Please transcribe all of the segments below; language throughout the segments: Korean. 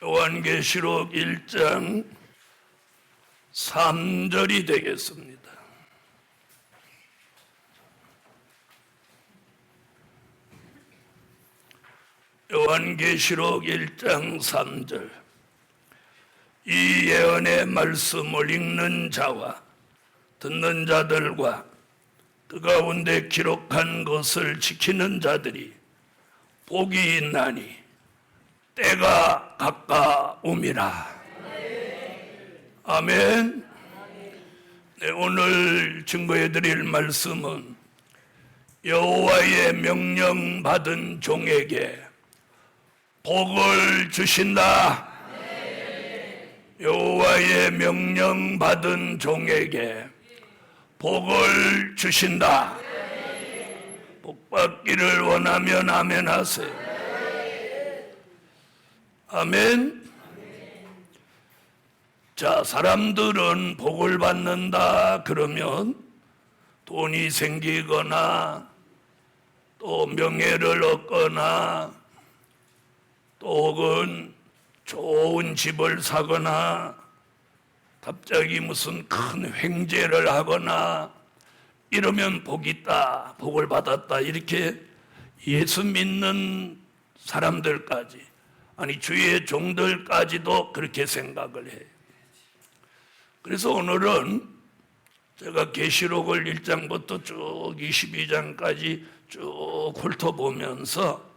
요한계시록 1장 3절이 되겠습니다. 요한계시록 1장 3절. 이 예언의 말씀을 읽는 자와 듣는 자들과 그 가운데 기록한 것을 지키는 자들이 복이 있나니 때가 가까움이라. 아멘. 네, 오늘 증거해드릴 말씀은 여호와의 명령받은 종에게 복을 주신다. 여호와의 명령받은 종에게 복을 주신다. 복받기를 원하면 아멘 하세요. 아멘. 자, 사람들은 복을 받는다 그러면 돈이 생기거나 또 명예를 얻거나 또 혹은 좋은 집을 사거나 갑자기 무슨 큰 횡재를 하거나 이러면 복이 있다, 복을 받았다, 이렇게 예수 믿는 사람들까지, 아니 주의 종들까지도 그렇게 생각을 해요. 그래서 오늘은 제가 계시록을 1장부터 쭉 22장까지 쭉 훑어보면서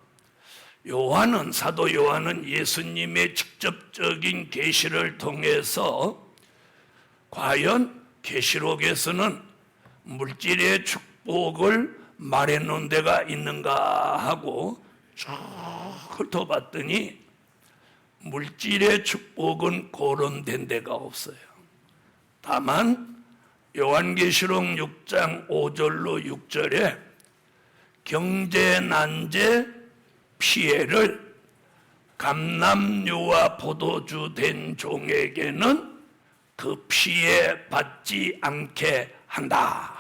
사도 요한은 예수님의 직접적인 계시를 통해서 과연 계시록에서는 물질의 축복을 말해놓은 데가 있는가 하고 쭉 훑어봤더니 물질의 축복은 거론된 데가 없어요. 다만 요한계시록 6장 5절로 6절에 경제 난제 피해를 감람유와 포도주 된 종에게는 그 피해 받지 않게 한다.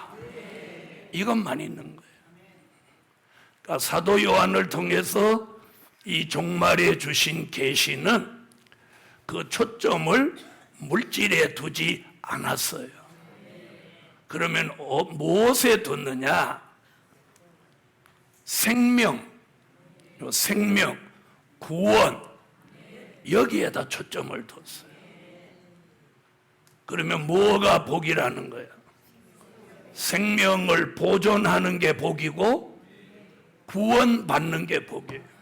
이것만 있는 거예요. 그러니까 사도 요한을 통해서 이 종말에 주신 계시는 그 초점을 물질에 두지 않았어요. 그러면 무엇에 뒀느냐? 생명, 구원, 여기에다 초점을 뒀어요. 그러면 뭐가 복이라는 거야? 생명을 보존하는 게 복이고 구원받는 게 복이에요.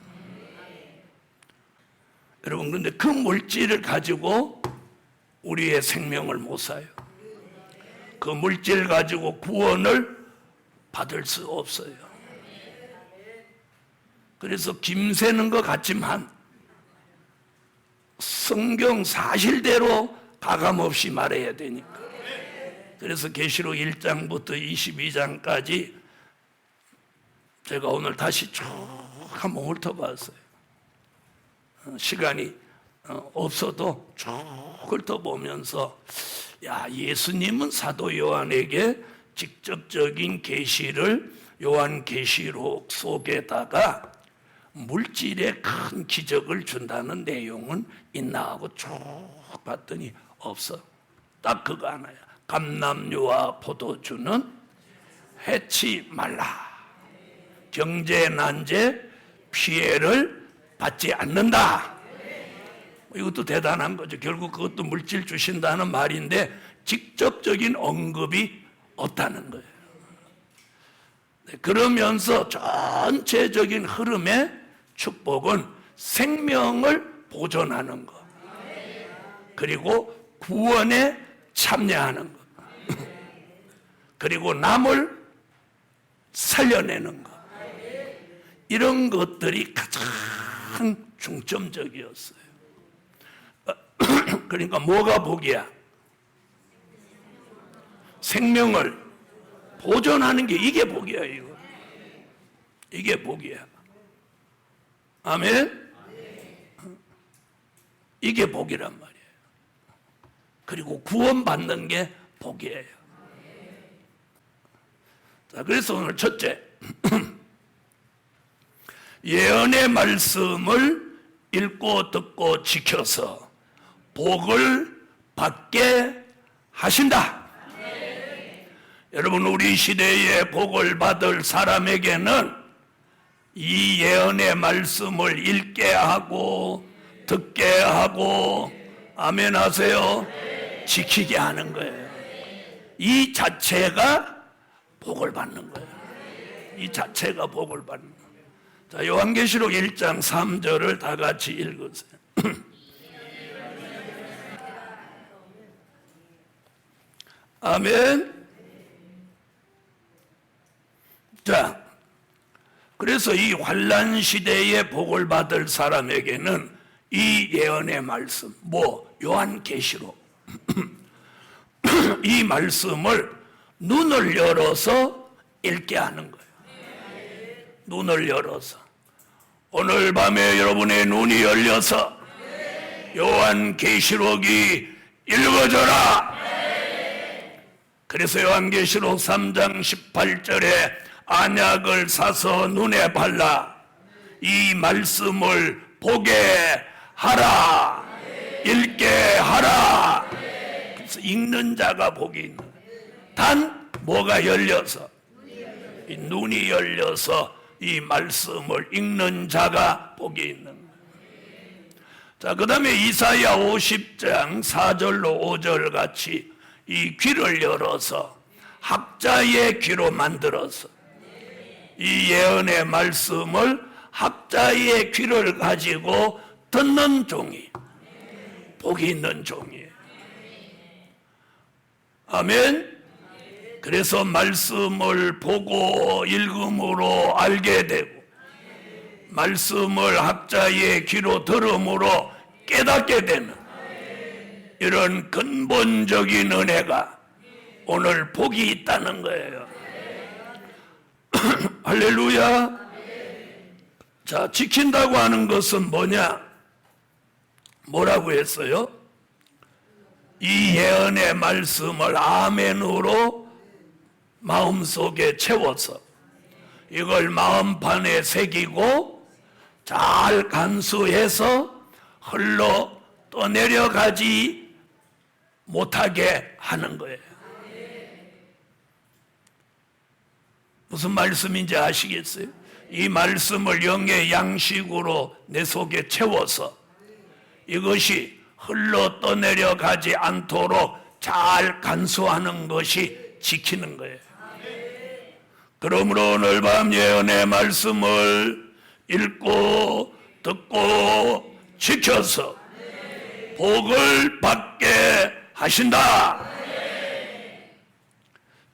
여러분, 그런데 그 물질을 가지고 우리의 생명을 못 사요. 그 물질 가지고 구원을 받을 수 없어요. 그래서 김새는 것 같지만 성경 사실대로 가감없이 말해야 되니까. 그래서 계시록 1장부터 22장까지 제가 오늘 다시 쭉 한번 훑어봤어요. 시간이 없어도 쭉 훑어보면서 예수님은 사도 요한에게 직접적인 계시를 요한계시록 속에다가 물질의 큰 기적을 준다는 내용은 있나 하고 쭉 봤더니 없어. 딱 그거 하나야. 감람유와 포도주는 해치 말라. 경제 난제 피해를 받지 않는다. 이것도 대단한 거죠. 결국 그것도 물질 주신다는 말인데 직접적인 언급이 없다는 거예요. 그러면서 전체적인 흐름의 축복은 생명을 보존하는 것, 그리고 구원에 참여하는 것, 그리고 남을 살려내는 것, 이런 것들이 가장 중점적이었어요. 그러니까 뭐가 복이야? 생명을 보존하는 게 이게 복이야. 이게 복이야. 아멘? 이게 복이란 말이에요. 그리고 구원받는 게 복이에요. 자, 그래서 오늘 첫째, 예언의 말씀을 읽고 듣고 지켜서 복을 받게 하신다. 여러분, 우리 시대에 복을 받을 사람에게는 이 예언의 말씀을 읽게 하고 듣게 하고, 아멘 하세요, 지키게 하는 거예요. 이 자체가 복을 받는 거예요. 이 자체가 복을 받는 거예요. 자, 요한계시록 1장 3절을 다 같이 읽으세요. 아멘. 자, 그래서 이 환난 시대에 복을 받을 사람에게는 이 예언의 말씀, 요한계시록 이 말씀을 눈을 열어서 읽게 하는 거예요. 눈을 열어서. 오늘 밤에 여러분의 눈이 열려서 요한계시록이 읽어져라. 그래서 요한계시록 3장 18절에 안약을 사서 눈에 발라 이 말씀을 보게 하라, 읽게 하라. 그래서 읽는 자가 복이 있는 거예요. 단 뭐가 열려서, 이 눈이 열려서 이 말씀을 읽는 자가 복이 있는 거예요. 자, 그 다음에 이사야 50장 4절로 5절 같이 이 귀를 열어서 학자의 귀로 만들어서 이 예언의 말씀을 학자의 귀를 가지고 듣는 종이 복이 있는 종이에요. 아멘. 그래서 말씀을 보고 읽음으로 알게 되고 말씀을 학자의 귀로 들음으로 깨닫게 되는 이런 근본적인 은혜가 오늘 복이 있다는 거예요. 할렐루야. 자, 지킨다고 하는 것은 뭐냐? 뭐라고 했어요? 이 예언의 말씀을 아멘으로 마음속에 채워서 이걸 마음판에 새기고 잘 간수해서 흘러 떠내려가지 못하게 하는 거예요. 무슨 말씀인지 아시겠어요? 이 말씀을 영의 양식으로 내 속에 채워서 이것이 흘러 떠내려가지 않도록 잘 간수하는 것이 지키는 거예요. 그러므로 오늘 밤 예언의 말씀을 읽고 듣고 지켜서 복을 받게 하신다.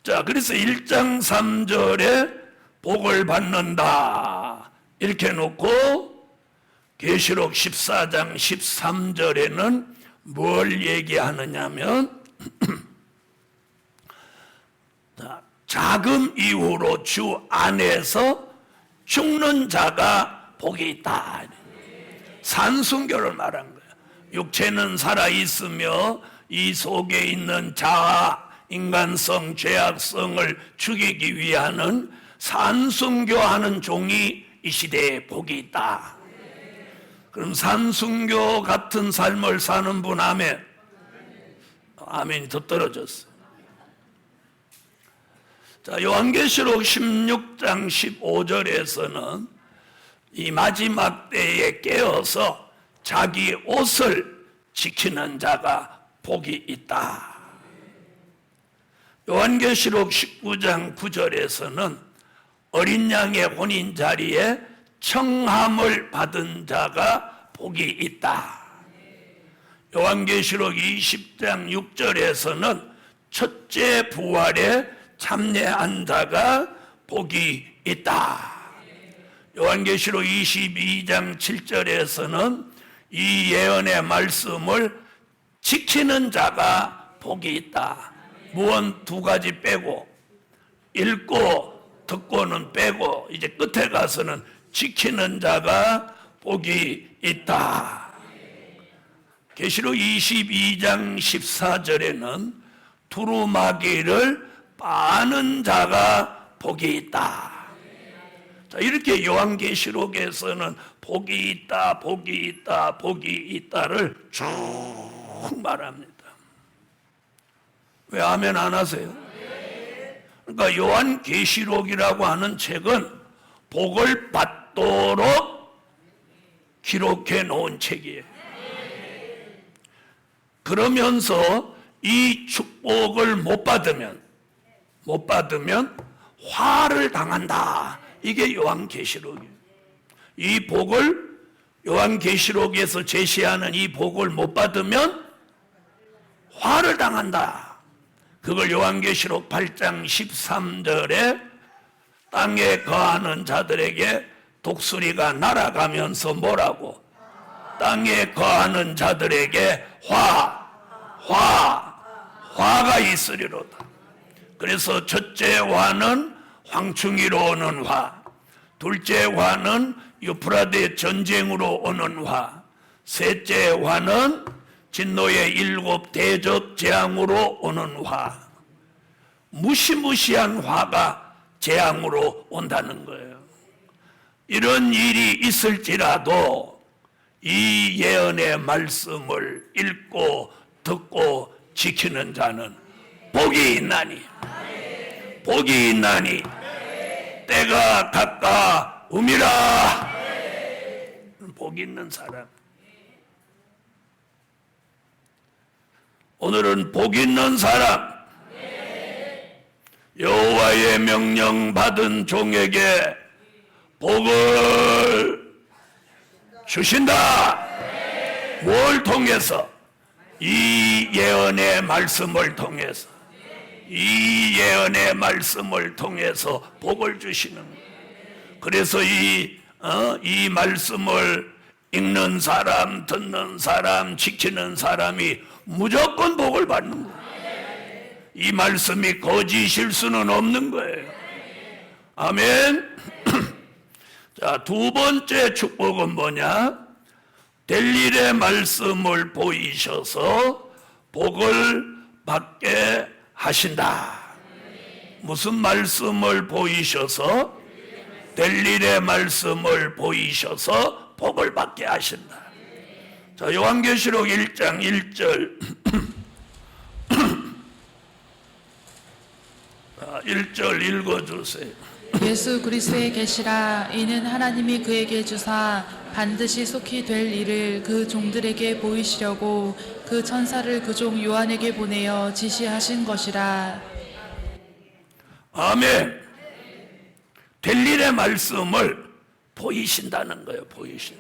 자, 그래서 1장 3절에 복을 받는다 이렇게 놓고 계시록 14장 13절에는 뭘 얘기하느냐면 자금 이후로 주 안에서 죽는 자가 복이 있다. 산순교를 말한 거예요. 육체는 살아있으며 이 속에 있는 자아, 인간성, 죄악성을 죽이기 위한 산순교하는 종이 이 시대에 복이 있다. 그럼 산순교 같은 삶을 사는 분 아멘. 아멘이 더 떨어졌어요. 자, 요한계시록 16장 15절에서는 이 마지막 때에 깨어서 자기 옷을 지키는 자가 복이 있다. 요한계시록 19장 9절에서는 어린 양의 혼인 자리에 청함을 받은 자가 복이 있다. 요한계시록 20장 6절에서는 첫째 부활에 참여한 자가 복이 있다. 요한계시록 22장 7절에서는 이 예언의 말씀을 지키는 자가 복이 있다. 무언 두 가지 빼고 읽고 듣고는 빼고 이제 끝에 가서는 지키는 자가 복이 있다. 계시록 22장 14절에는 두루마기를 빠는 자가 복이 있다. 자, 이렇게 요한계시록에서는 복이 있다, 복이 있다, 복이 있다를 쭉 말합니다. 왜 아멘 안 하세요? 그러니까 요한계시록이라고 하는 책은 복을 받도록 기록해 놓은 책이에요. 그러면서 이 축복을 못 받으면 화를 당한다. 이게 요한계시록이에요. 이 복을 요한계시록에서 제시하는 이 복을 못 받으면 화를 당한다. 그걸 요한계시록 8장 13절에 땅에 거하는 자들에게 독수리가 날아가면서 뭐라고? 땅에 거하는 자들에게 화가 있으리로다. 그래서 첫째 화는 황충이로 오는 화, 둘째 화는 유프라데 전쟁으로 오는 화, 셋째 화는 진노의 7 대접 재앙으로 오는 화. 무시무시한 화가 재앙으로 온다는 거예요. 이런 일이 있을지라도 이 예언의 말씀을 읽고 듣고 지키는 자는 복이 있나니, 복이 있나니 때가 가까움이라. 복 있는 사람. 오늘은 복 있는 사람, 여호와의 명령 받은 종에게 복을 주신다. 뭘 통해서? 이 예언의 말씀을 통해서, 이 예언의 말씀을 통해서 복을 주시는 거예요. 그래서 이 말씀을 읽는 사람, 듣는 사람, 지키는 사람이 무조건 복을 받는 거예요. 이 말씀이 거짓일 수는 없는 거예요. 아멘. 자, 두 번째 축복은 뭐냐? 될 일의 말씀을 보이셔서 복을 받게 하신다. 무슨 말씀을 보이셔서? 될 일의 말씀을 보이셔서 복을 받게 하신다. 자, 요한계시록 1장 1절 1절 읽어주세요. 예수 그리스도의 계시라. 이는 하나님이 그에게 주사 반드시 속히 될 일을 그 종들에게 보이시려고 그 천사를 그 종 요한에게 보내어 지시하신 것이라. 아멘. 될 일의 말씀을 보이신다는 거예요. 보이신.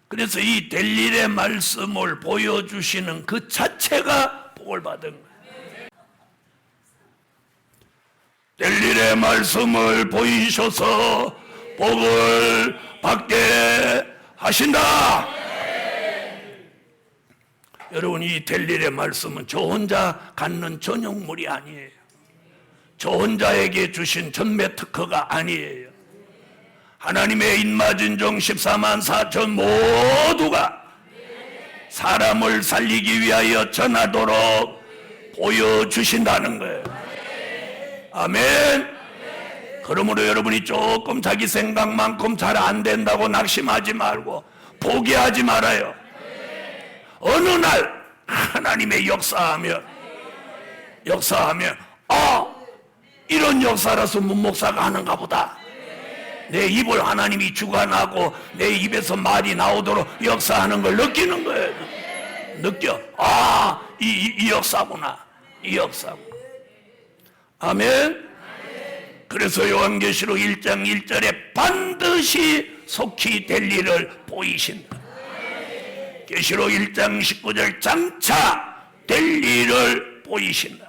그래서 이 될 일의 말씀을 보여주시는 그 자체가 복을 받은 거예요. 될 일의 말씀을 보이셔서 복을 받게 하신다. 여러분, 이 될 일의 말씀은 저 혼자 갖는 전용물이 아니에요. 저 혼자에게 주신 전매 특허가 아니에요. 하나님의 인마진 종 14만 4천 모두가 사람을 살리기 위하여 전하도록 보여주신다는 거예요. 아멘. 그러므로 여러분이 조금 자기 생각만큼 잘 안 된다고 낙심하지 말고 포기하지 말아요. 어느 날 하나님의 역사하면 이런 역사라서 문목사가 하는가 보다. 내 입을 하나님이 주관하고 내 입에서 말이 나오도록 역사하는 걸 느끼는 거예요. 느껴. 이 역사구나. 이 역사구나. 아멘. 그래서 요한계시록 1장 1절에 반드시 속히 될 일을 보이신다. 계시록 1장 19절 장차 될 일을 보이신다.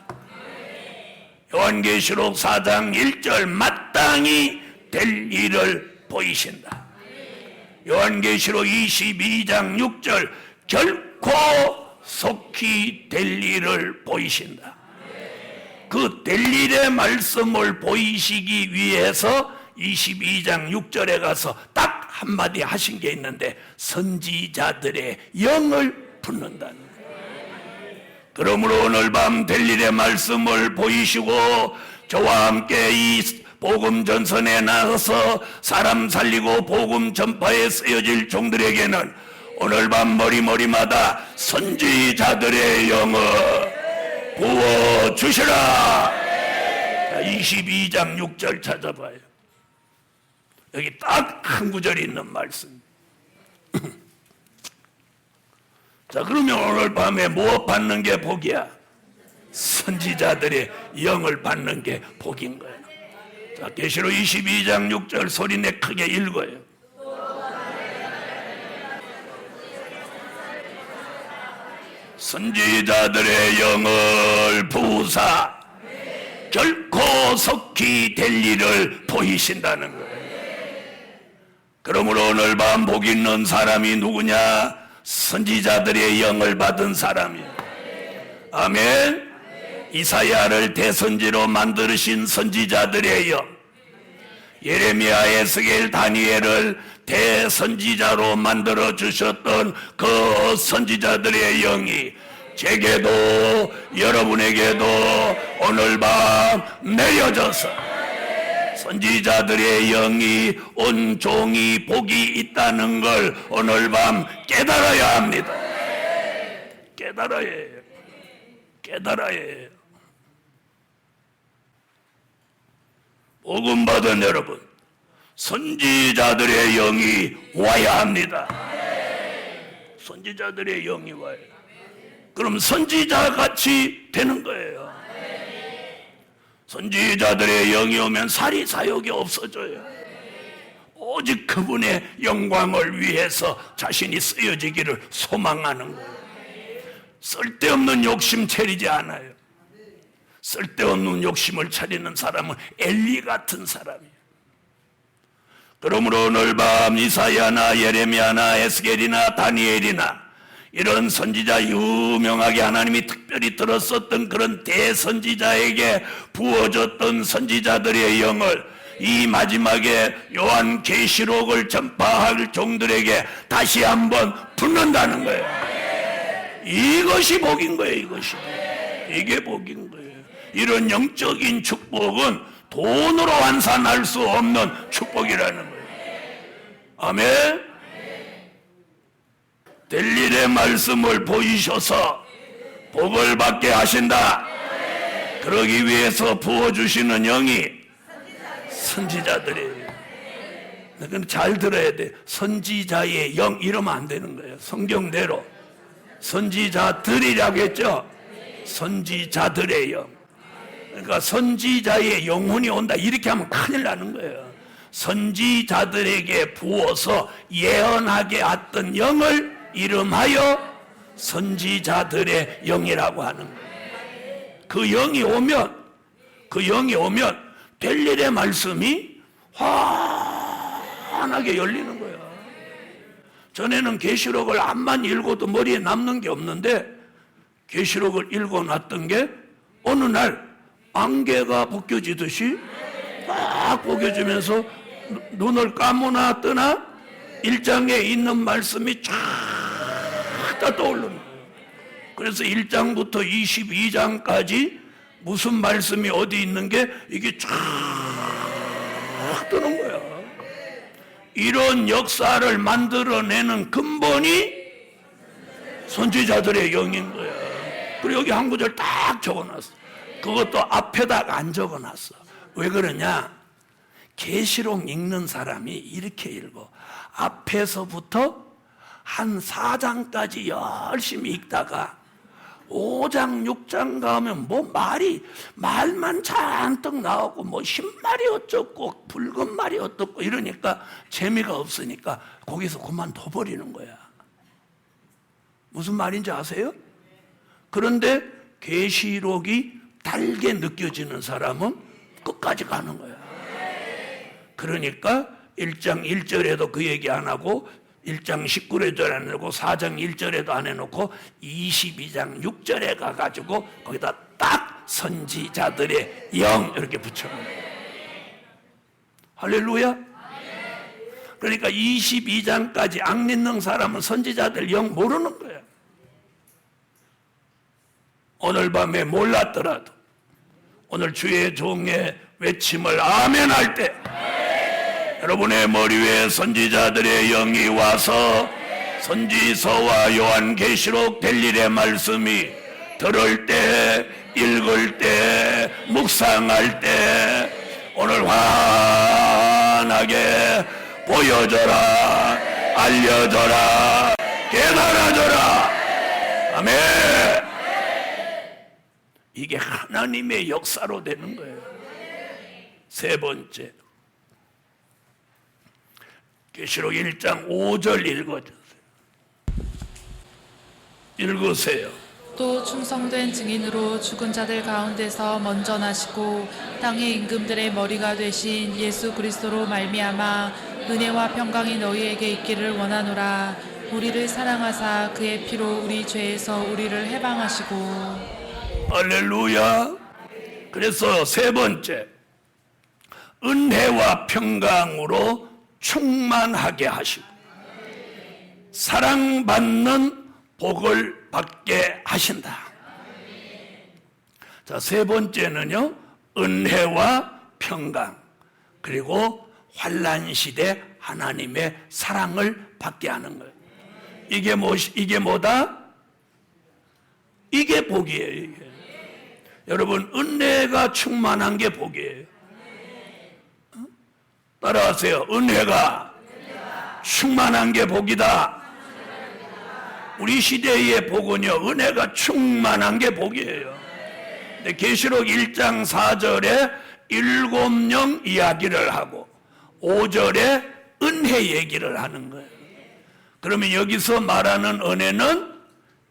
요한계시록 4장 1절 마땅히 될 일을 보이신다. 요한계시록 22장 6절 결코 속히 될 일을 보이신다. 그 될 일의 말씀을 보이시기 위해서 22장 6절에 가서 딱 한마디 하신 게 있는데 선지자들의 영을 붓는다는 거예요. 그러므로 오늘 밤 될 일의 말씀을 보이시고 저와 함께 이 복음 전선에 나서서 사람 살리고 복음 전파에 쓰여질 종들에게는 오늘 밤 머리마다 선지자들의 영을 부어주시라. 22장 6절 찾아봐요. 여기 딱 한 구절이 있는 말씀. 자, 그러면 오늘 밤에 무엇 받는 게 복이야? 선지자들의 영을 받는 게 복인 거예요. 자, 계시록 22장 6절 소리내 크게 읽어요. 선지자들의 영을 부으사 결코 속히 될 일을 보이신다는 거예요. 그러므로 오늘 밤 복 있는 사람이 누구냐? 선지자들의 영을 받은 사람이에요. 아멘. 이사야를 대선지로 만드신 선지자들의 영, 예레미야, 에스겔, 다니엘을 대선지자로 만들어 주셨던 그 선지자들의 영이 제게도 여러분에게도 오늘 밤 내려져서 선지자들의 영이 온 종이 복이 있다는 걸 오늘 밤 깨달아야 합니다. 깨달아야 해요. 깨달아야 해요. 복음 받은 여러분, 선지자들의 영이 와야 합니다. 선지자들의 영이 와요. 그럼 선지자같이 되는 거예요. 선지자들의 영이 오면 사리 사욕이 없어져요. 오직 그분의 영광을 위해서 자신이 쓰여지기를 소망하는 거예요. 쓸데없는 욕심 차리지 않아요. 쓸데없는 욕심을 차리는 사람은 엘리 같은 사람이에요. 그러므로 오늘 밤 이사야나 예레미야나 에스겔이나 다니엘이나 이런 선지자, 유명하게 하나님이 특별히 들었었던 그런 대선지자에게 부어줬던 선지자들의 영을 이 마지막에 요한 계시록을 전파할 종들에게 다시 한번 붓는다는 거예요. 이것이 복인 거예요. 이게 복인 거예요. 이런 영적인 축복은 돈으로 환산할 수 없는 축복이라는 거예요. 아멘. 될 일의 말씀을 보이셔서 복을 받게 하신다. 그러기 위해서 부어주시는 영이 선지자들이에요. 그건 잘 들어야 돼. 선지자의 영 이러면 안 되는 거예요. 성경대로 선지자들이라고 했죠. 선지자들의 영. 그러니까 선지자의 영혼이 온다 이렇게 하면 큰일 나는 거예요. 선지자들에게 부어서 예언하게 했던 영을 이름하여 선지자들의 영이라고 하는 거예요. 그 영이 오면 될 일의 말씀이 환하게 열리는 거예요. 전에는 계시록을 앞만 읽어도 머리에 남는 게 없는데 계시록을 읽어놨던 게 어느 날 안개가 벗겨지듯이 딱 벗겨지면서 눈을 감으나 뜨나 1장에 있는 말씀이 쫙 다 떠오르는 거예요. 그래서 1장부터 22장까지 무슨 말씀이 어디 있는 게 이게 쫙 뜨는 거야. 이런 역사를 만들어내는 근본이 선지자들의 영인 거야. 그리고 여기 한 구절 딱 적어놨어. 그것도 앞에다가 안 적어놨어. 왜 그러냐? 계시록 읽는 사람이 이렇게 읽어. 앞에서부터 한 4장까지 열심히 읽다가 5장, 6장 가면 말만 잔뜩 나오고 흰말이 어쩌고 붉은 말이 어떻고 이러니까 재미가 없으니까 거기서 그만둬버리는 거야. 무슨 말인지 아세요? 그런데 계시록이 달게 느껴지는 사람은 끝까지 가는 거야. 그러니까 1장 1절에도 그 얘기 안 하고 1장 19절에 안 해놓고 4장 1절에도 안 해놓고 22장 6절에 가가지고 거기다 딱 선지자들의 영 이렇게 붙여놓은 거예요. 할렐루야. 그러니까 22장까지 악 믿는 사람은 선지자들 영 모르는 거예요. 오늘 밤에 몰랐더라도 오늘 주의 종의 외침을 아멘 할 때 여러분의 머리 위에 선지자들의 영이 와서 선지서와 요한계시록 될 일의 말씀이 들을 때, 읽을 때, 묵상할 때 오늘 환하게 보여줘라, 알려줘라, 깨달아줘라. 아멘. 이게 하나님의 역사로 되는 거예요. 세 번째, 계시록 1장 5절 읽으세요. 또 충성된 증인으로 죽은 자들 가운데서 먼저 나시고 땅의 임금들의 머리가 되신 예수 그리스도로 말미암아 은혜와 평강이 너희에게 있기를 원하노라. 우리를 사랑하사 그의 피로 우리 죄에서 우리를 해방하시고. 할렐루야. 그래서 세 번째, 은혜와 평강으로 충만하게 하시고 사랑받는 복을 받게 하신다. 자, 세 번째는요, 은혜와 평강, 그리고 환난 시대 하나님의 사랑을 받게 하는 거예요. 이게 뭐다? 이게 복이에요. 이게. 여러분, 은혜가 충만한 게 복이에요. 따라하세요. 은혜가 충만한 게 복이다. 우리 시대의 복은요, 은혜가 충만한 게 복이에요. 근데 계시록 1장 4절에 7영 이야기를 하고 5절에 은혜 얘기를 하는 거예요. 그러면 여기서 말하는 은혜는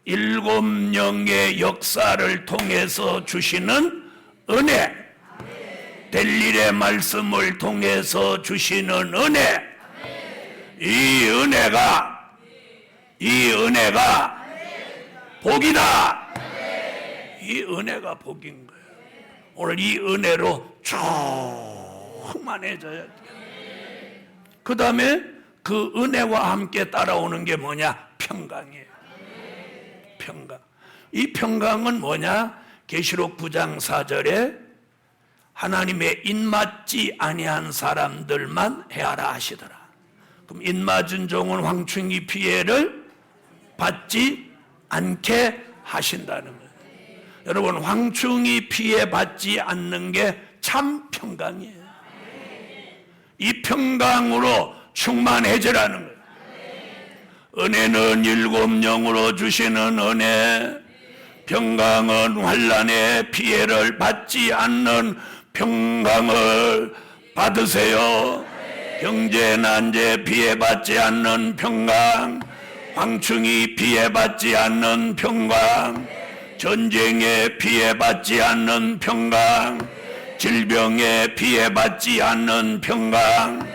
7영의 역사를 통해서 주시는 은혜, 될 일의 말씀을 통해서 주시는 은혜, 이 은혜가 복이다. 이 은혜가 복인 거예요. 오늘 이 은혜로 충만해져야 돼요. 그 다음에 그 은혜와 함께 따라오는 게 뭐냐? 평강이에요. 평강. 이 평강은 뭐냐? 계시록 9장 4절에 하나님의 인맞지 아니한 사람들만 헤아라 하시더라. 그럼 인맞은 종은 황충이 피해를 받지 않게 하신다는 거예요. 여러분, 황충이 피해 받지 않는 게 참 평강이에요. 이 평강으로 충만해지라는 거예요. 은혜는 7영으로 주시는 은혜, 평강은 환난의 피해를 받지 않는 평강을 받으세요. 경제 난제 피해받지 않는 평강, 황충이 피해받지 않는 평강, 전쟁에 피해받지 않는 평강, 질병에 피해받지 않는 평강,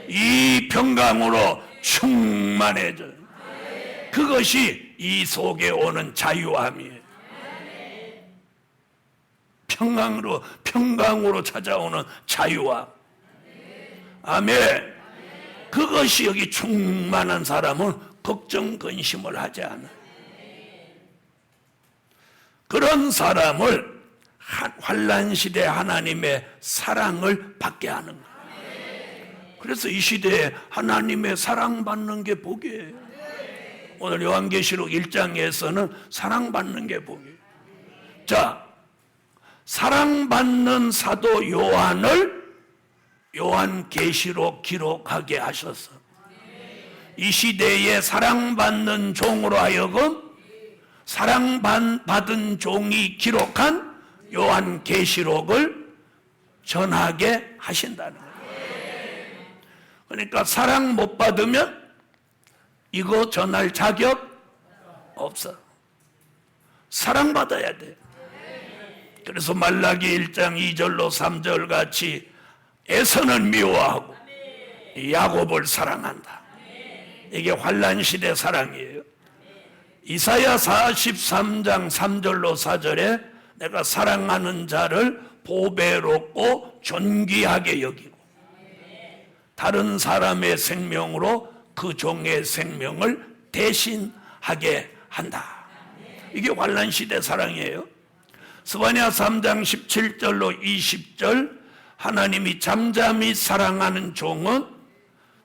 이 평강으로 충만해져요. 그것이 이 속에 오는 자유함이에요. 평강으로 찾아오는 자유함. 아멘. 그것이 여기 충만한 사람은 걱정 근심을 하지 않아요. 그런 사람을 환난 시대 하나님의 사랑을 받게 하는 거예요. 그래서 이 시대에 하나님의 사랑받는 게 복이에요. 오늘 요한계시록 1장에서는 사랑받는 게 복이에요. 자, 사랑받는 사도 요한을 요한계시록 기록하게 하셔서 이 시대에 사랑받는 종으로 하여금 사랑받은 종이 기록한 요한계시록을 전하게 하신다는 거예요. 그러니까 사랑 못 받으면 이거 전할 자격 없어. 사랑받아야 돼. 그래서 말라기 1장 2절로 3절 같이 에서는 미워하고 야곱을 사랑한다. 이게 환난 시대 사랑이에요. 이사야 43장 3절로 4절에 내가 사랑하는 자를 보배롭고 존귀하게 여기고 다른 사람의 생명으로 그 종의 생명을 대신하게 한다. 이게 환난 시대 사랑이에요. 스바냐 3장 17절로 20절 하나님이 잠잠히 사랑하는 종은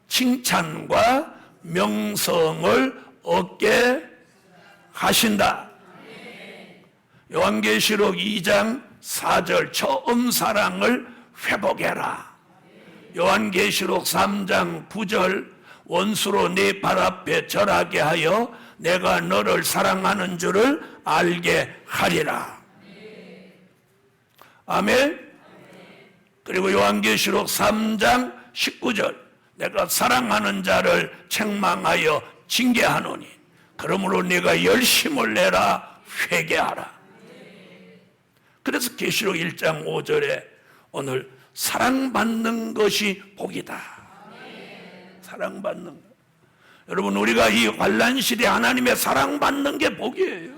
칭찬과 명성을 얻게 하신다. 요한계시록 2장 4절 처음 사랑을 회복해라. 요한계시록 3장 9절 원수로 네 발 앞에 절하게 하여 내가 너를 사랑하는 줄을 알게 하리라. 아멘. 그리고 요한계시록 3장 19절 내가 사랑하는 자를 책망하여 징계하노니 그러므로 네가 열심을 내라 회개하라. 그래서 계시록 1장 5절에 오늘 사랑받는 것이 복이다. 사랑받는 것. 여러분, 우리가 이 환난 시대 하나님의 사랑받는 게 복이에요.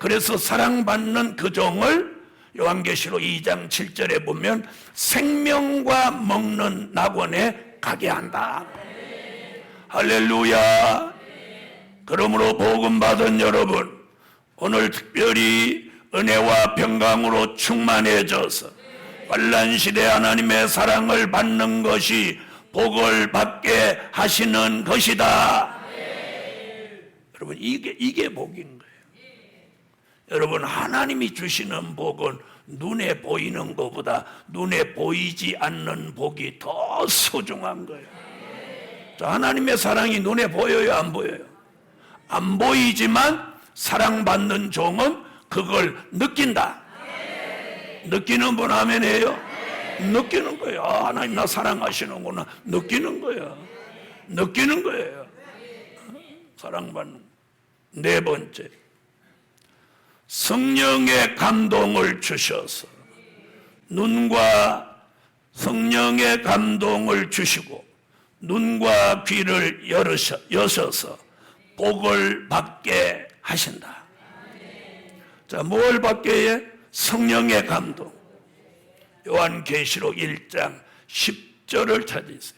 그래서 사랑받는 그 종을 요한계시록 2장 7절에 보면 생명과 먹는 낙원에 가게 한다. 할렐루야. 그러므로 복음 받은 여러분, 오늘 특별히 은혜와 평강으로 충만해져서 환난 시대 하나님의 사랑을 받는 것이 복을 받게 하시는 것이다. 여러분, 이게 복인 거예요. 여러분, 하나님이 주시는 복은 눈에 보이는 것보다 눈에 보이지 않는 복이 더 소중한 거예요. 자, 하나님의 사랑이 눈에 보여요, 안 보여요? 안 보이지만 사랑받는 종은 그걸 느낀다. 느끼는 분 아멘이에요? 느끼는 거예요. 아, 하나님 나 사랑하시는구나. 느끼는 거야. 느끼는 거예요. 사랑받는. 네 번째, 성령의 감동을 주셔서 눈과 성령의 감동을 주시고 눈과 귀를 여셔서 복을 받게 하신다. 자, 뭘 받게 해? 성령의 감동. 요한계시록 1장 10절을 찾으세요.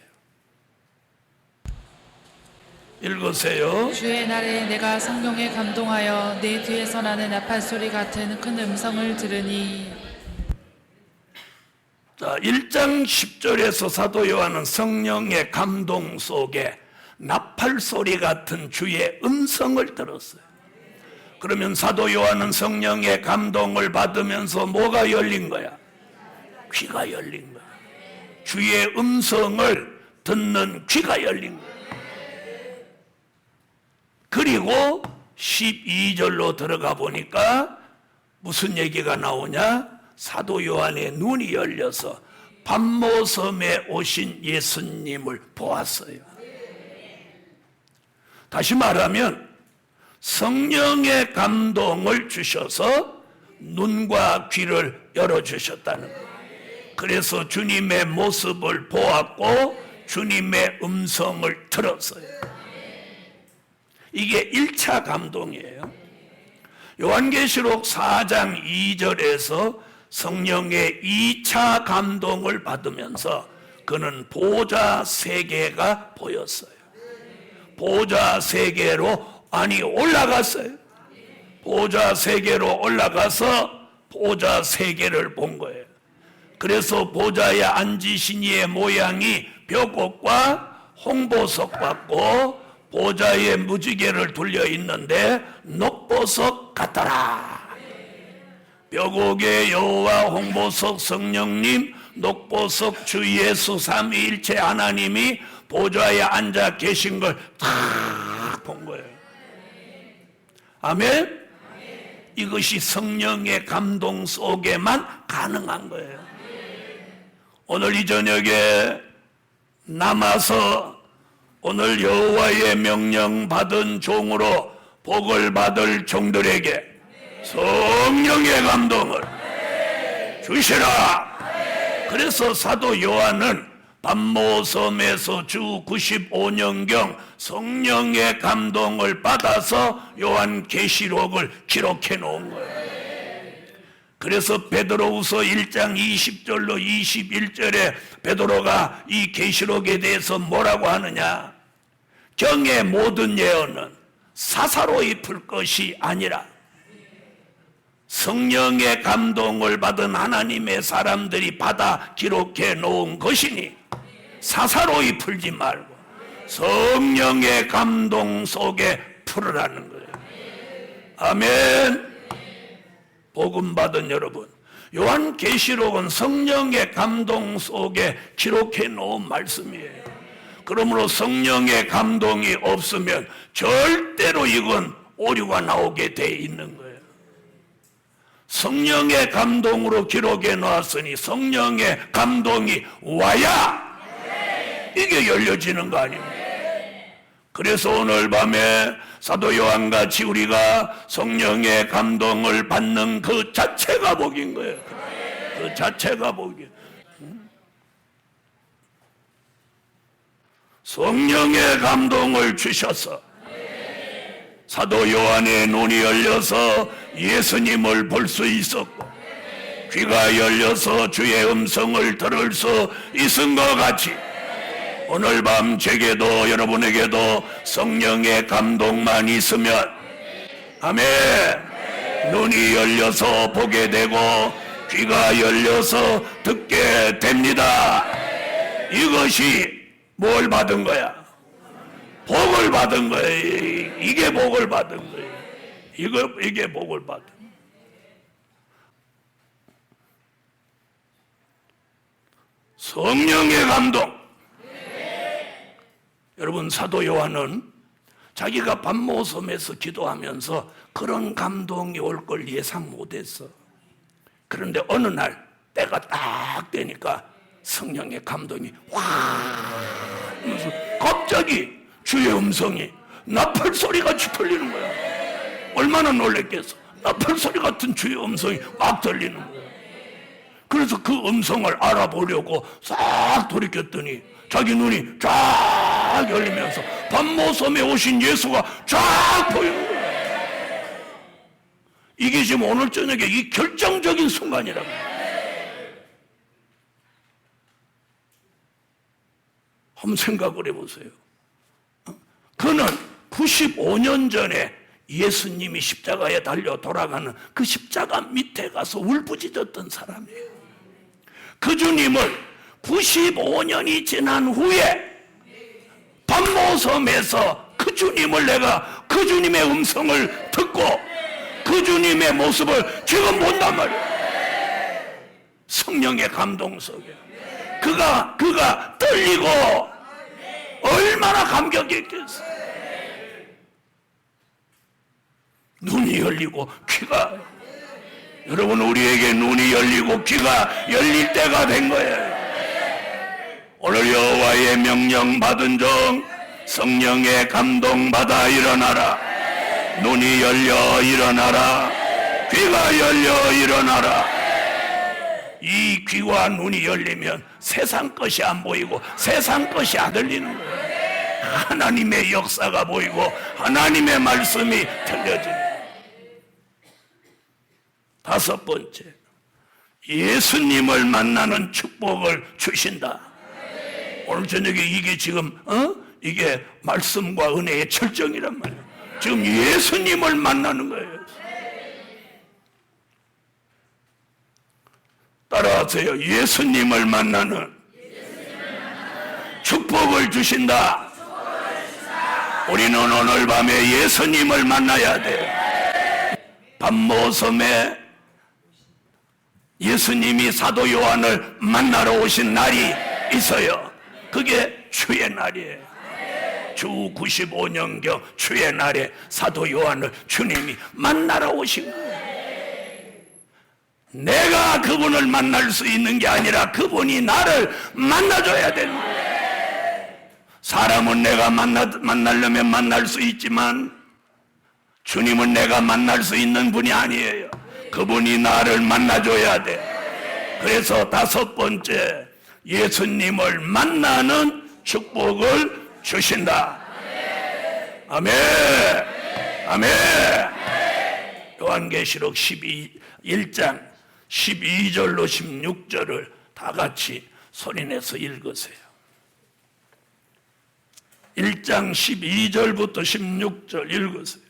읽으세요. 주의 날에 내가 성령에 감동하여 내 뒤에서 나는 나팔 소리 같은 큰 음성을 들으니. 자, 1장 10절에서 사도 요한은 성령의 감동 속에 나팔 소리 같은 주의 음성을 들었어요. 그러면 사도 요한은 성령의 감동을 받으면서 뭐가 열린 거야? 귀가 열린 거야. 주의 음성을 듣는 귀가 열린 거야. 그리고 12절로 들어가 보니까 무슨 얘기가 나오냐? 사도 요한의 눈이 열려서 반모섬에 오신 예수님을 보았어요. 다시 말하면 성령의 감동을 주셔서 눈과 귀를 열어주셨다는 거예요. 그래서 주님의 모습을 보았고 주님의 음성을 들었어요. 이게 1차 감동이에요. 요한계시록 4장 2절에서 성령의 2차 감동을 받으면서 그는 보좌 세계가 보였어요. 보좌 세계로 올라갔어요. 보좌 세계로 올라가서 보좌 세계를 본 거예요. 그래서 보좌에 앉으신 이의 모양이 벼꽃과 홍보석 같고 보좌에 무지개를 둘려 있는데 녹보석 같더라. 벼곡의 여호와, 홍보석 성령님, 녹보석 주 예수 삼위일체 하나님이 보좌에 앉아 계신 걸 다 본 거예요. 아멘? 이것이 성령의 감동 속에만 가능한 거예요. 오늘 이 저녁에 남아서 오늘 여호와의 명령 받은 종으로 복을 받을 종들에게 성령의 감동을 주시라. 그래서 사도 요한은 반모섬에서 주 95년경 성령의 감동을 받아서 요한계시록을 기록해 놓은 거예요. 그래서 베드로후서 1장 20절로 21절에 베드로가 이 계시록에 대해서 뭐라고 하느냐? 경의 모든 예언은 사사로이 풀 것이 아니라 성령의 감동을 받은 하나님의 사람들이 받아 기록해 놓은 것이니 사사로이 풀지 말고 성령의 감동 속에 풀으라는 거예요. 아멘. 복음 받은 여러분, 요한계시록은 성령의 감동 속에 기록해 놓은 말씀이에요. 그러므로 성령의 감동이 없으면 절대로 이건 오류가 나오게 돼 있는 거예요. 성령의 감동으로 기록해 놓았으니 성령의 감동이 와야 이게 열려지는 거 아닙니까? 그래서 오늘 밤에 사도 요한같이 우리가 성령의 감동을 받는 그 자체가 복인 거예요. 그 자체가 복이에요. 성령의 감동을 주셔서 사도 요한의 눈이 열려서 예수님을 볼 수 있었고 귀가 열려서 주의 음성을 들을 수 있은 것 같이 오늘 밤 제게도 여러분에게도 성령의 감동만 있으면 아멘, 눈이 열려서 보게 되고 귀가 열려서 듣게 됩니다. 이것이 뭘 받은 거야? 복을 받은 거예요. 이게 복을 받은 거예요. 이게 복을 받은 거예요. 성령의 감동. 여러분, 사도 요한은 자기가 밤모섬에서 기도하면서 그런 감동이 올 걸 예상 못했어. 그런데 어느 날 때가 딱 되니까 성령의 감동이 확 하면서 갑자기 주의 음성이 나팔 소리같이 들리는 거야. 얼마나 놀랬겠어. 나팔 소리 같은 주의 음성이 막 들리는 거야. 그래서 그 음성을 알아보려고 싹 돌이켰더니 자기 눈이 쫙 열리면서 밤모섬에 오신 예수가 쫙 보이는 거야. 이게 지금 오늘 저녁에 이 결정적인 순간이라고. 한번 생각을 해보세요. 그는 95년 전에 예수님이 십자가에 달려 돌아가는 그 십자가 밑에 가서 울부짖었던 사람이에요. 그 주님을 95년이 지난 후에 밤모섬에서 그 주님을 내가 그 주님의 음성을 듣고 그 주님의 모습을 지금 본단 말이에요. 성령의 감동 속에 그가 떨리고 얼마나 감격했겠어. 눈이 열리고 귀가, 여러분, 우리에게 눈이 열리고 귀가 열릴 때가 된 거예요. 오늘 여호와의 명령 받은 종 성령의 감동 받아 일어나라. 눈이 열려 일어나라. 귀가 열려 일어나라. 이 귀와 눈이 열리면 세상 것이 안 보이고 세상 것이 안 들리는 거예요. 하나님의 역사가 보이고 하나님의 말씀이 들려지는 거예요. 다섯 번째, 예수님을 만나는 축복을 주신다. 오늘 저녁에 이게 지금 이게 말씀과 은혜의 철정이란 말이에요. 지금 예수님을 만나는 거예요. 따라하세요. 예수님을 만나는 축복을 주신다. 우리는 오늘 밤에 예수님을 만나야 돼요. 밤모섬에 예수님이 사도 요한을 만나러 오신 날이 있어요. 그게 주의 날이에요. 주 95년경 주의 날에 사도 요한을 주님이 만나러 오신 거예요. 내가 그분을 만날 수 있는 게 아니라 그분이 나를 만나줘야 되는 거예요. 사람은 내가 만나려면 만날 수 있지만 주님은 내가 만날 수 있는 분이 아니에요. 그분이 나를 만나줘야 돼. 그래서 다섯 번째, 예수님을 만나는 축복을 주신다. 아멘. 아멘. 요한계시록 1장 12절로 16절을 다 같이 소리내서 읽으세요. 1장 12절부터 16절 읽으세요.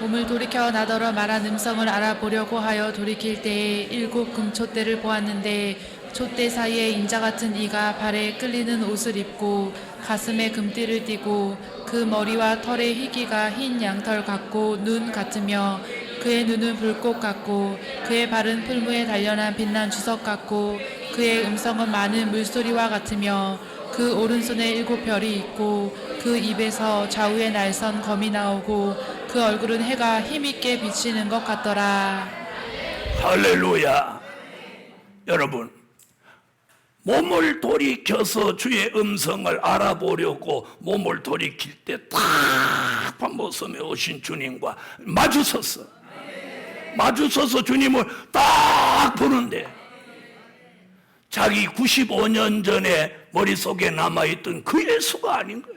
몸을 돌이켜 나더러 말한 음성을 알아보려고 하여 돌이킬 때에 7 금촛대를 보았는데 촛대 사이에 인자 같은 이가 발에 끌리는 옷을 입고 가슴에 금띠를 띠고 그 머리와 털의 희기가 흰 양털 같고 눈 같으며 그의 눈은 불꽃 같고 그의 발은 풀무에 단련한 빛난 주석 같고 그의 음성은 많은 물소리와 같으며 그 오른손에 7 별이 있고 그 입에서 좌우에 날선 검이 나오고 그 얼굴은 해가 힘있게 비치는 것 같더라. 할렐루야. 여러분, 몸을 돌이켜서 주의 음성을 알아보려고 몸을 돌이킬 때 딱 밤모섬에 오신 주님과 마주서서 주님을 딱 보는데 자기 95년 전에 머릿속에 남아있던 그 예수가 아닌 거예요.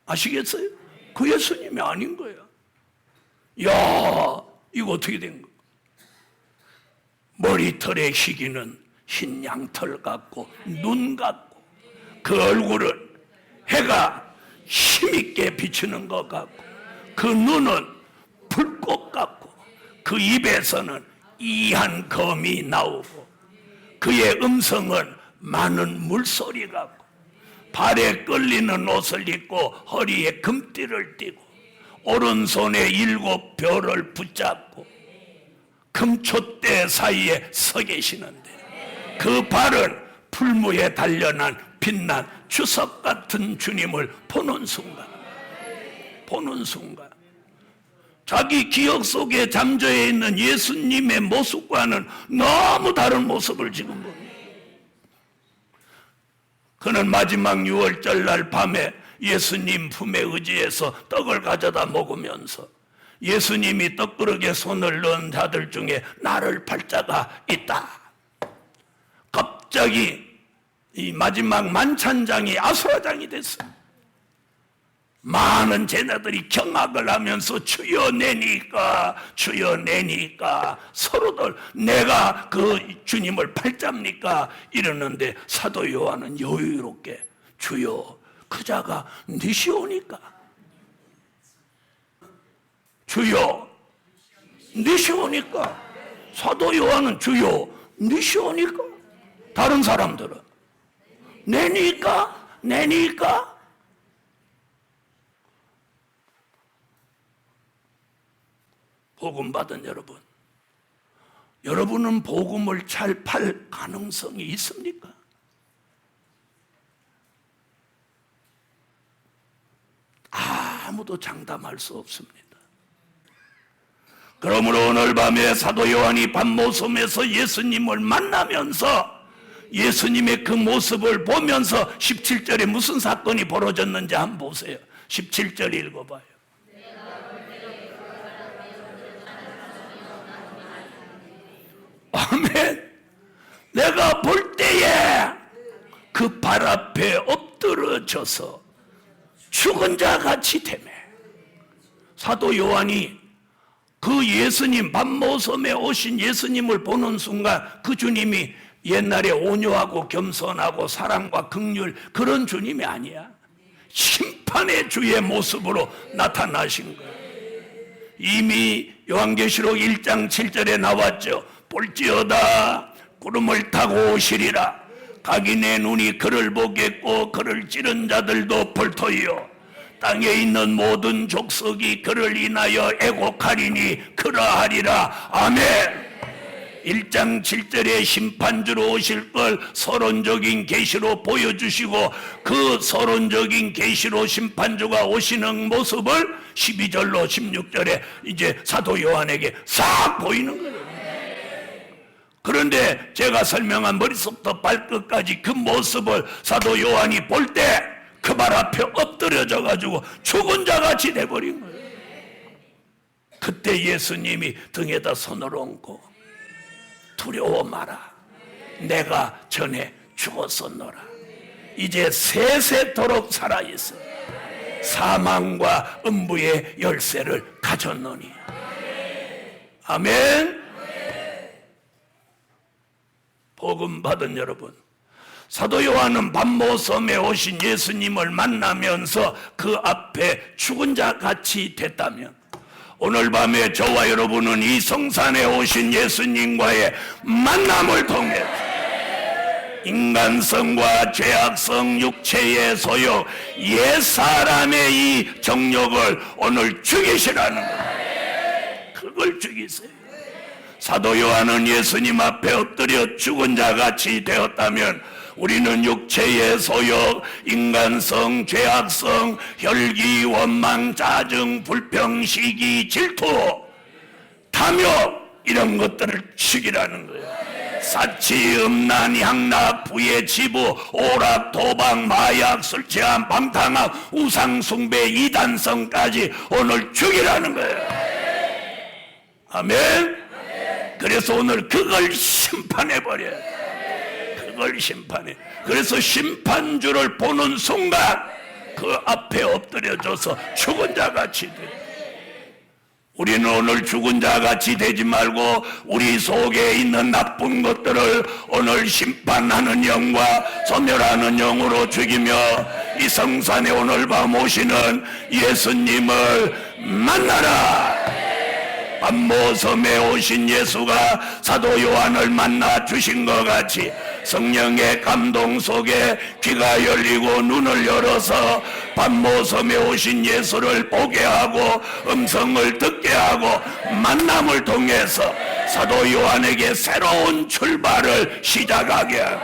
아시겠어요? 그 예수님이 아닌 거예요. 야, 이거 어떻게 된 거야? 머리털의 희기는 흰 양털 같고 눈 같고 그 얼굴은 해가 힘있게 비추는 것 같고 그 눈은 불꽃 같고 그 입에서는 이한 검이 나오고 그의 음성은 많은 물소리 같고 발에 끌리는 옷을 입고 허리에 금띠를 띠고 오른손에 7 별을 붙잡고 금촛대 사이에 서 계시는데 그 발은 풀무에 단련한 빛난 주석 같은 주님을 보는 순간 자기 기억 속에 잠재해 있는 예수님의 모습과는 너무 다른 모습을 지금 봅니다. 그는 마지막 6월절 날 밤에 예수님 품에 의지해서 떡을 가져다 먹으면서 예수님이 떡그릇에 손을 넣은 자들 중에 나를 팔 자가 있다. 갑자기 이 마지막 만찬장이 아수라장이 됐어요. 많은 제자들이 경악을 하면서 주여 내니까 서로들 내가 그 주님을 팔자입니까? 이러는데 사도 요한은 여유롭게 주여 그 자가 니시오니까 주여 니시오니까 사도 요한은 주여 니시오니까 다른 사람들은 내니까 복음 받은 여러분, 여러분은 복음을 잘 팔 가능성이 있습니까? 아무도 장담할 수 없습니다. 그러므로 오늘 밤에 사도 요한이 밤모섬에서 예수님을 만나면서 예수님의 그 모습을 보면서 17절에 무슨 사건이 벌어졌는지 한번 보세요. 17절 읽어봐요. 아멘. 내가 볼 때에 그 발 앞에 엎드러져서 죽은 자 같이 되매. 사도 요한이 그 예수님 밤모섬에 오신 예수님을 보는 순간 그 주님이 옛날에 온유하고 겸손하고 사랑과 긍휼 그런 주님이 아니야. 심판의 주의 모습으로 나타나신 거예요. 이미 요한계시록 1장 7절에 나왔죠. 볼지어다 구름을 타고 오시리라. 각인의 눈이 그를 보겠고 그를 찌른 자들도 볼 터이요 땅에 있는 모든 족속이 그를 인하여 애곡하리니 그러하리라. 아멘. 1장 7절에 심판주로 오실 걸 서론적인 계시로 보여주시고 그 서론적인 계시로 심판주가 오시는 모습을 12절로 16절에 이제 사도 요한에게 싹 보이는 거예요. 그런데 제가 설명한 머릿속부터 발끝까지 그 모습을 사도 요한이 볼 때 그 발 앞에 엎드려져 가지고 죽은 자같이 돼버린 거예요. 그때 예수님이 등에다 손을 얹고 두려워 마라. 내가 전에 죽었었노라. 이제 세세토록 살아있어. 사망과 음부의 열쇠를 가졌노니. 아멘. 복음 받은 여러분, 사도 요한은 반모섬에 오신 예수님을 만나면서 그 앞에 죽은 자 같이 됐다면, 오늘 밤에 저와 여러분은 이 성산에 오신 예수님과의 만남을 통해 인간성과 죄악성, 육체의 소욕, 옛사람의 이 정욕을 오늘 죽이시라는 거예요. 그걸 죽이세요. 사도 요한은 예수님 앞에 엎드려 죽은 자같이 되었다면, 우리는 육체의 소욕, 인간성, 죄악성, 혈기, 원망, 짜증, 불평, 시기, 질투, 탐욕, 이런 것들을 죽이라는 거예요. 사치, 음란, 향락, 부의 지부, 오락, 도박, 마약, 술 취함, 방탕함, 우상 숭배, 이단성까지 오늘 죽이라는 거예요. 아멘. 그래서 오늘 그걸 심판해버려요. 그걸 심판해. 그래서 심판주를 보는 순간 그 앞에 엎드려져서 죽은 자같이 돼. 우리는 오늘 죽은 자같이 되지 말고 우리 속에 있는 나쁜 것들을 오늘 심판하는 영과 소멸하는 영으로 죽이며 이 성산에 오늘 밤 오시는 예수님을 만나라. 반모섬에 오신 예수가 사도 요한을 만나 주신 것 같이 성령의 감동 속에 귀가 열리고 눈을 열어서 반모섬에 오신 예수를 보게 하고 음성을 듣게 하고 만남을 통해서 사도 요한에게 새로운 출발을 시작하게 하고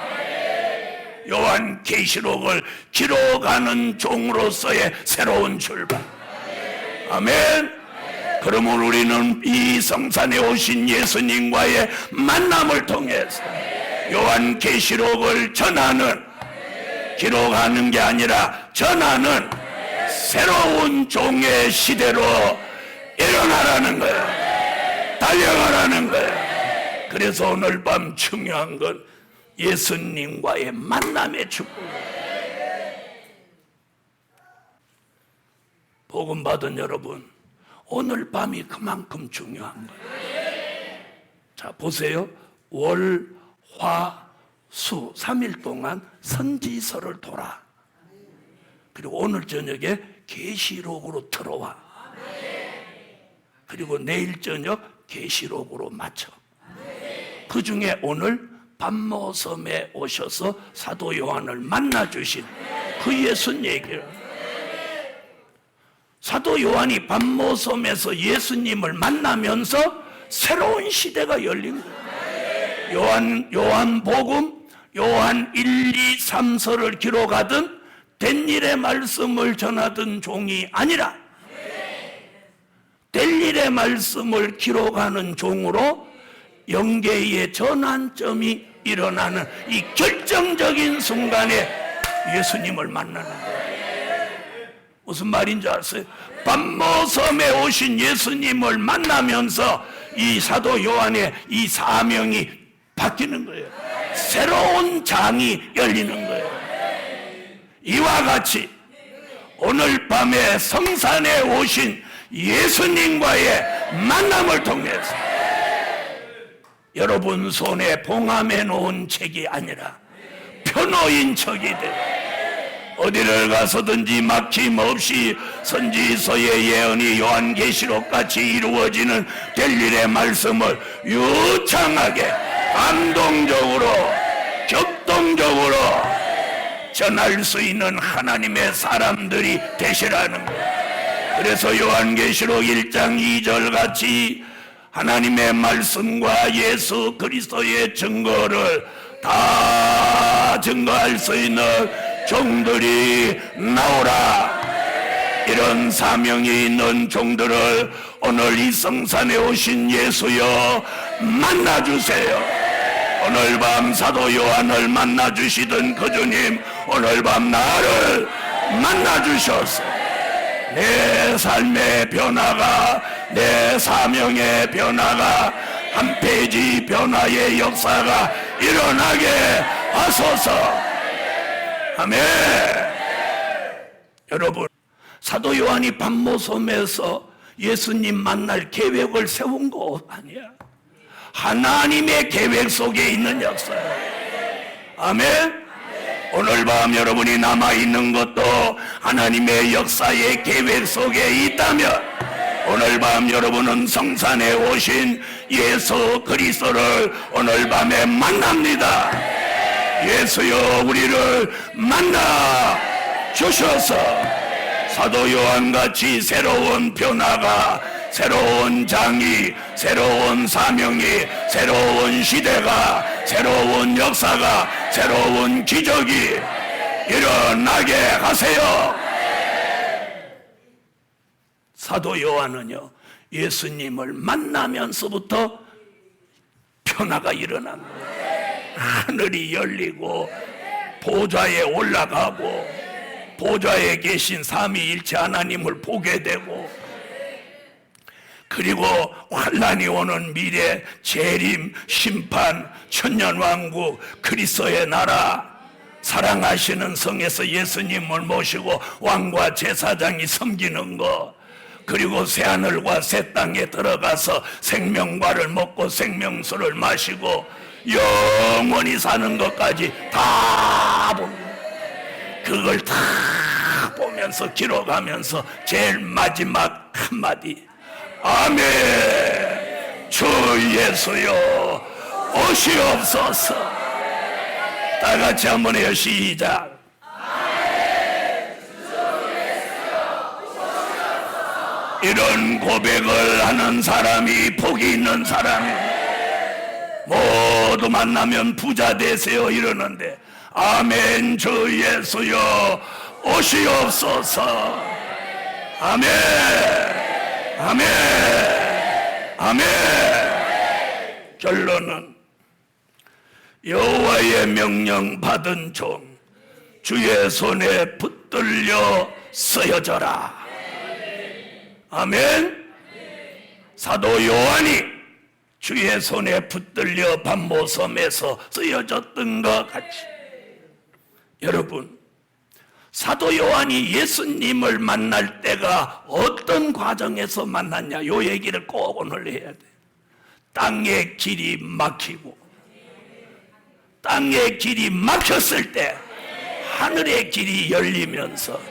요한 계시록을 기록하는 종으로서의 새로운 출발. 아멘. 그러면 우리는 이 성산에 오신 예수님과의 만남을 통해서 요한 계시록을 전하는, 기록하는 게 아니라 전하는 새로운 종의 시대로 일어나라는 거예요. 달려가라는 거예요. 그래서 오늘 밤 중요한 건 예수님과의 만남의 축복이에요. 복음 받은 여러분, 오늘 밤이 그만큼 중요한 거예요. 자, 보세요. 월, 화, 수 3일 동안 선지서를 돌아. 그리고 오늘 저녁에 계시록으로 들어와. 그리고 내일 저녁 계시록으로 마쳐. 그 중에 오늘 반모섬에 오셔서 사도 요한을 만나주신 그 예수님 얘기를, 사도 요한이 반모섬에서 예수님을 만나면서 새로운 시대가 열린 거예요. 요한복음, 요한 1, 2, 3서를 기록하던 된 일의 말씀을 전하던 종이 아니라 될 일의 말씀을 기록하는 종으로 영계의 전환점이 일어나는 이 결정적인 순간에 예수님을 만나는 거예요. 무슨 말인지 아세요? 반모섬에 오신 예수님을 만나면서 이 사도 요한의 이 사명이 바뀌는 거예요. 새로운 장이 열리는 거예요. 이와 같이 오늘 밤에 성산에 오신 예수님과의 만남을 통해서 여러분 손에 봉함해 놓은 책이 아니라 펴놓인 책이 되고 어디를 가서든지 막힘없이 선지서의 예언이 요한계시록같이 이루어지는 될 일의 말씀을 유창하게 감동적으로 격동적으로 전할 수 있는 하나님의 사람들이 되시라는 거예요. 그래서 요한계시록 1장 2절 같이 하나님의 말씀과 예수 그리스도의 증거를 다 증거할 수 있는 종들이 나오라. 이런 사명이 있는 종들을 오늘 이 성산에 오신 예수여 만나주세요. 오늘 밤 사도 요한을 만나주시던 그 주님, 오늘 밤 나를 만나주셔서 내 삶의 변화가, 내 사명의 변화가, 한 페이지 변화의 역사가 일어나게 하소서. 아멘. 여러분, 사도 요한이 반모섬에서 예수님 만날 계획을 세운 거 아니야. 하나님의 계획 속에 있는 역사야. 아멘. 오늘 밤 여러분이 남아있는 것도 하나님의 역사의 계획 속에 있다면 오늘 밤 여러분은 성산에 오신 예수 그리스도를 오늘 밤에 만납니다. 예수여 우리를 만나 주셔서 사도 요한같이 새로운 변화가, 새로운 장이, 새로운 사명이, 새로운 시대가, 새로운 역사가, 새로운 기적이 일어나게 하세요. 사도 요한은요, 예수님을 만나면서부터 변화가 일어난 거예요. 하늘이 열리고 보좌에 올라가고 보좌에 계신 삼위일체 하나님을 보게 되고, 그리고 환란이 오는 미래, 재림, 심판, 천년왕국, 그리스도의 나라, 사랑하시는 성에서 예수님을 모시고 왕과 제사장이 섬기는 것, 그리고 새하늘과 새 땅에 들어가서 생명과를 먹고 생명수를 마시고 영원히 사는 것까지 다 봅니다. 그걸 다 보면서 기록하면서 제일 마지막 한마디, 아멘. 주 예수여 오시옵소서. 다 같이 한번 해요. 시작. 이런 고백을 하는 사람이 복이 있는 사람이, 모두 만나면 부자 되세요 이러는데, 아멘. 주 예수여 오시옵소서. 아멘. 아멘. 아멘. 결론은 여호와의 명령 받은 종 주의 손에 붙들려 쓰여져라. 아멘. 사도 요한이 주의 손에 붙들려 반모섬에서 쓰여졌던 것 같이, 여러분, 사도 요한이 예수님을 만날 때가 어떤 과정에서 만났냐, 요 얘기를 꼭 오늘 해야 돼. 땅의 길이 막히고, 땅의 길이 막혔을 때 하늘의 길이 열리면서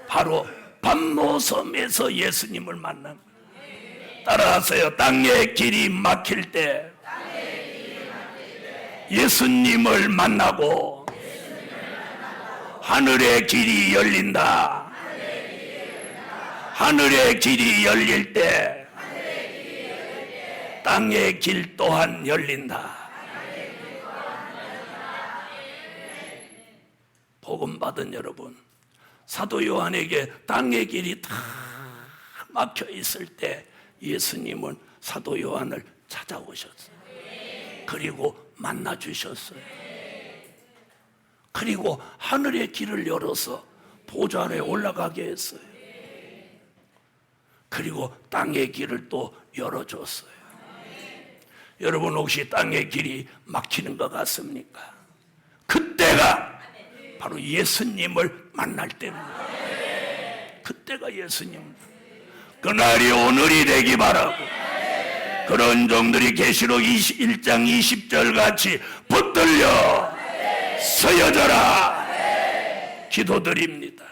바로 반모섬에서 예수님을 만난 거예요. 따라하세요. 땅의 길이 막힐 때 예수님을 만나고 하늘의 길이 열린다. 하늘의 길이 열릴 때 땅의 길 또한 열린다. 복음 받은 여러분, 사도 요한에게 땅의 길이 다 막혀 있을 때 예수님은 사도 요한을 찾아오셨어요. 그리고 만나 주셨어요. 그리고 하늘의 길을 열어서 보좌에 올라가게 했어요. 그리고 땅의 길을 또 열어줬어요. 여러분, 혹시 땅의 길이 막히는 것 같습니까? 그때가 바로 예수님을 만날 때입니다. 그때가 예수님, 그날이 오늘이 되기 바라고, 그런 종들이 계시록 1장 20절 같이 붙들려 서여져라 기도드립니다.